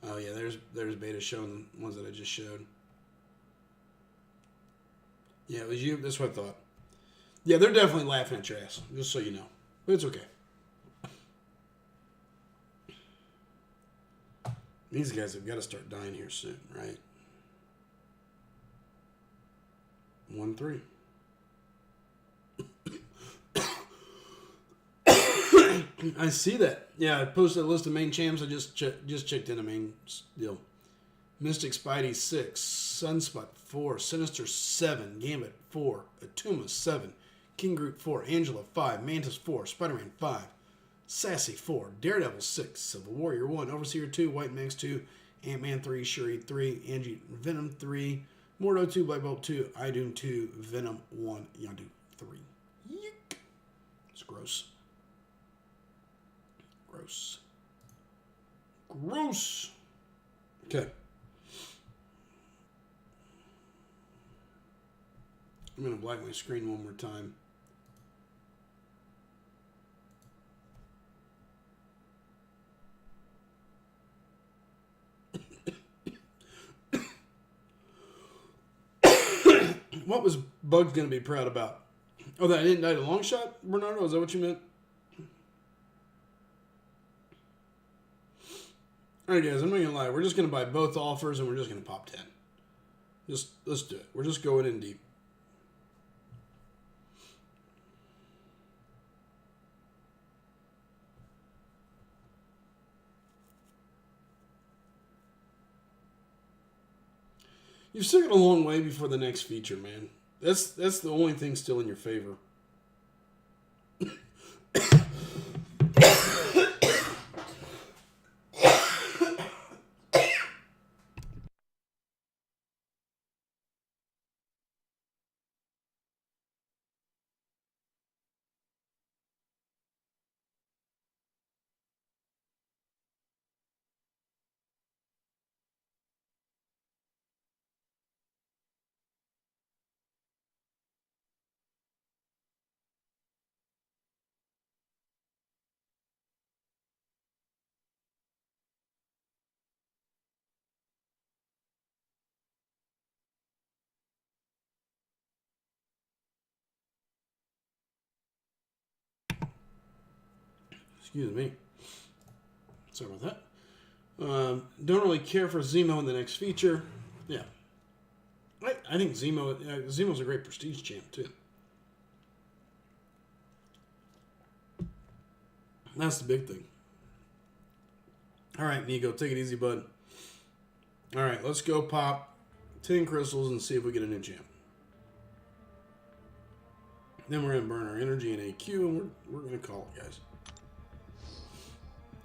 Oh yeah, there's beta showing the ones that I just showed. Yeah, it was you. That's what I thought. Yeah, they're definitely laughing at your ass, just so you know. But it's okay. These guys have got to start dying here soon, right? 1-3. I see that. Yeah, I posted a list of main champs. I just checked in a main deal. Mystic Spidey 6, Sunspot 4, Sinister 7, Gambit 4, Atuma 7, King Groot 4, Angela 5, Mantis 4, Spider-Man 5, Sassy 4, Daredevil 6, Civil Warrior 1, Overseer 2, White Max 2, Ant-Man 3, Shuri 3, Angie Venom 3, Mordo 2, Black Bolt 2, Idun 2, Venom 1, Yondu 3. Yeek. It's gross. Gross. Gross. Okay. I'm going to black my screen one more time. What was Bugs going to be proud about? Oh, that I didn't die to long shot, Bernardo? Is that what you meant? Alright guys, I'm not going to lie. We're just going to buy both offers and we're just going to pop 10. Let's do it. We're just going in deep. You've still got a long way before the next feature, man. That's the only thing still in your favor. Excuse me. Sorry about that. Don't really care for Zemo in the next feature. Yeah. I think Zemo's a great prestige champ, too. That's the big thing. All right, Nico, take it easy, bud. All right, let's go pop 10 crystals and see if we get a new champ. Then we're going to burn our energy in AQ, and we're going to call it, guys.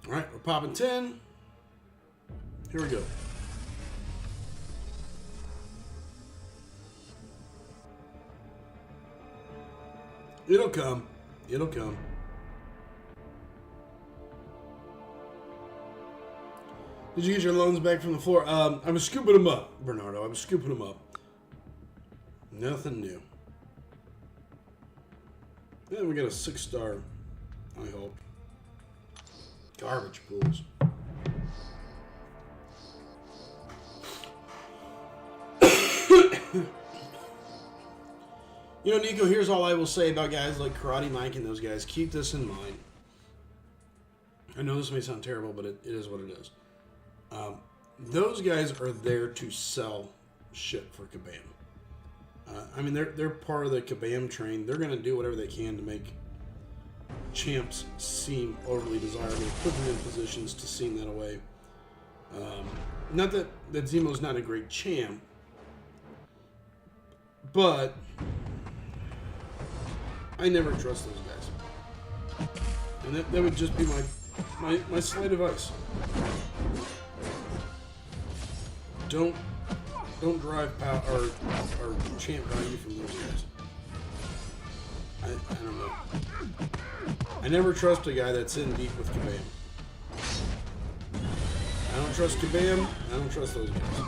All right, we're popping 10. Here we go. It'll come. It'll come. Did you get your loans back from the floor? I was scooping them up, Bernardo. I was scooping them up. Nothing new. Then we got a 6-star, I hope. Garbage pools. You know, Nico, here's all I will say about guys like Karate Mike and those guys. Keep this in mind. I know this may sound terrible, but it is what it is. Those guys are there to sell shit for Kabam. I mean, they're part of the Kabam train. They're going to do whatever they can to make champs seem overly desirable, put them in positions to seem that way. Not that Zemo's not a great champ, but I never trust those guys. And that would just be my slight advice. Don't drive power or champ value from those guys. I don't know. I never trust a guy that's in deep with Kabam. I don't trust Kabam. I don't trust those guys.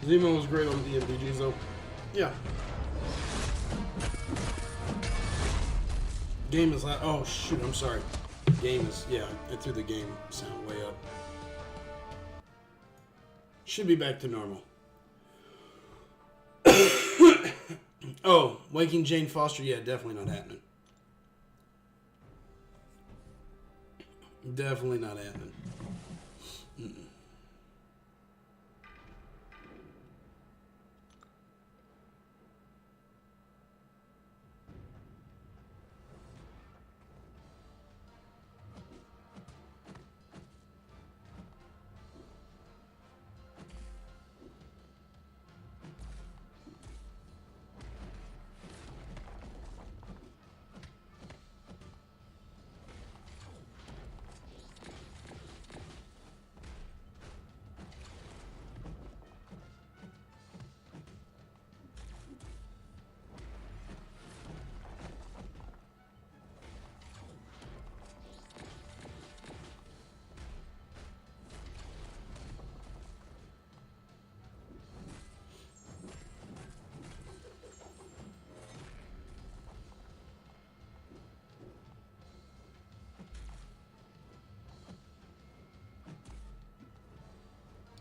Zemo was great on DMVGs though. Yeah. Game is oh shoot, I'm sorry. Game is, yeah, I threw the game sound way up. Should be back to normal. Oh, waking Jane Foster, yeah, definitely not happening. Definitely not happening. Mm-mm.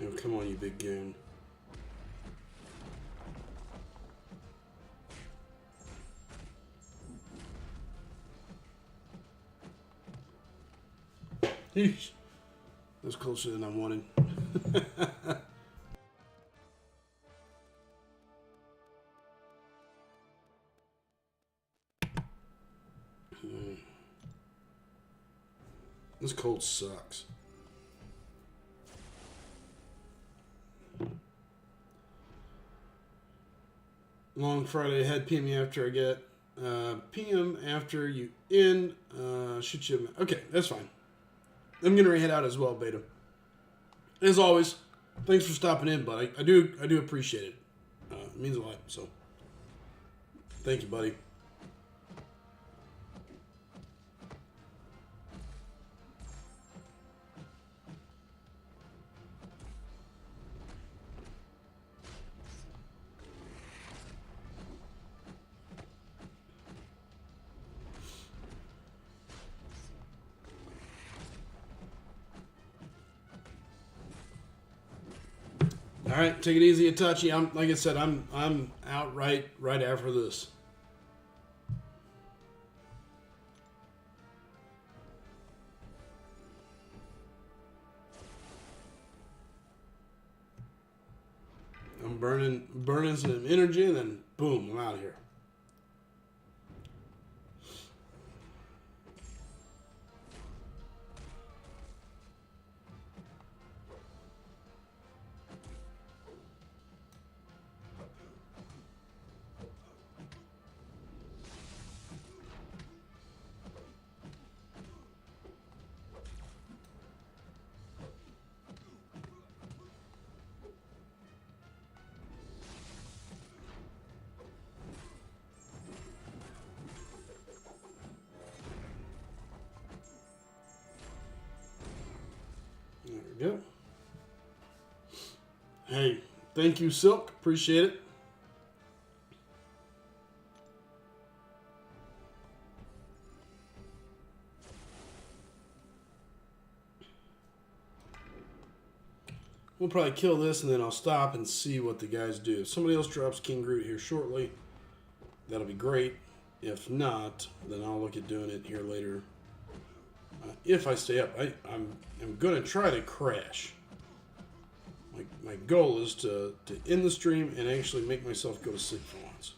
Oh, come on, you big goon. Yeesh. That was closer than I wanted. This cold sucks. Long Friday ahead. PM me after I get. PM after you in. Shoot you. Okay, that's fine. I'm gonna head out as well, Beta. As always, thanks for stopping in, bud. I do appreciate it. It means a lot. So, thank you, buddy. All right, take it easy, Itachi. Like I said, I'm out right after this. I'm burning some energy, and then boom, I'm out of here. Hey, thank you, Silk. Appreciate it. We'll probably kill this, and then I'll stop and see what the guys do. If somebody else drops King Groot here shortly, that'll be great. If not, then I'll look at doing it here later. If I stay up, I'm going to try to crash. My goal is to end the stream and actually make myself go to sleep for once.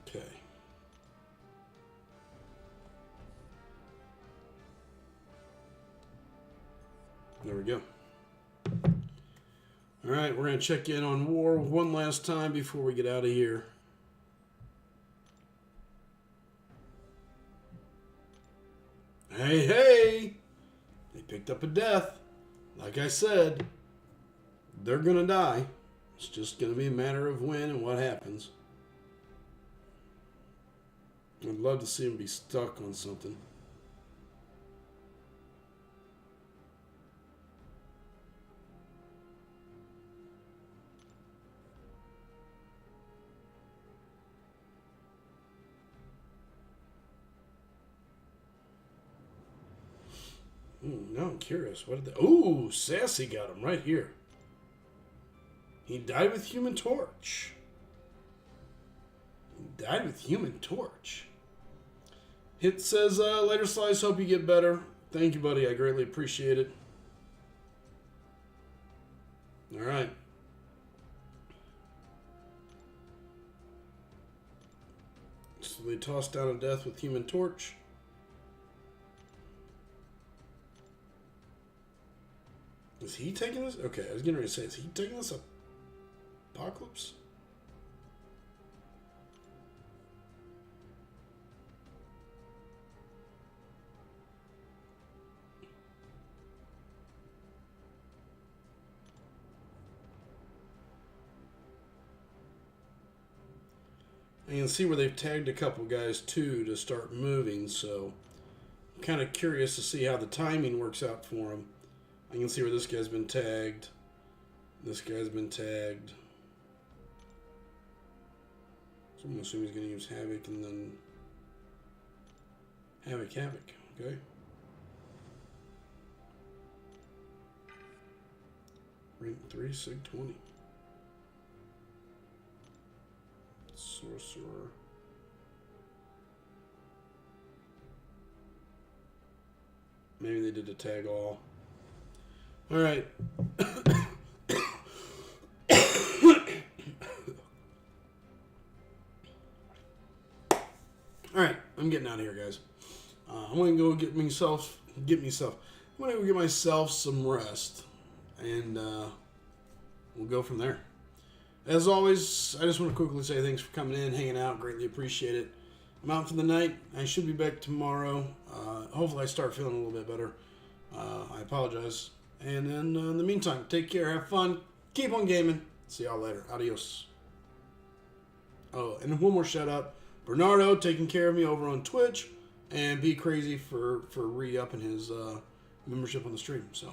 Okay. There we go. All right, we're going to check in on War one last time before we get out of here. Hey, hey! They picked up a death. Like I said, they're going to die. It's just going to be a matter of when and what happens. I'd love to see them be stuck on something. Now I'm curious. What did they... Ooh, Sassy got him right here. He died with Human Torch. He died with Human Torch. Hit says, later Slice, hope you get better. Thank you, buddy. I greatly appreciate it. All right. So they tossed down a death with Human Torch. Is he taking this? Okay, I was getting ready to say, is he taking this Apocalypse? I can see where they've tagged a couple guys too to start moving, so I'm kind of curious to see how the timing works out for them. I can see where this guy's been tagged. This guy's been tagged. So I'm assuming he's going to use Havoc and then Havoc. Okay. Rank 3, Sig 20. Sorcerer. Maybe they did a tag all. All right. All right, I'm getting out of here, guys. I'm gonna go get myself. I'm gonna go get myself some rest, and we'll go from there. As always, I just want to quickly say thanks for coming in, hanging out. Greatly appreciate it. I'm out for the night. I should be back tomorrow. Hopefully, I start feeling a little bit better. I apologize. And then, in the meantime, take care, have fun, keep on gaming. See y'all later. Adios. Oh, and one more shout out. Bernardo taking care of me over on Twitch, and Be Crazy for re-upping his membership on the stream. So.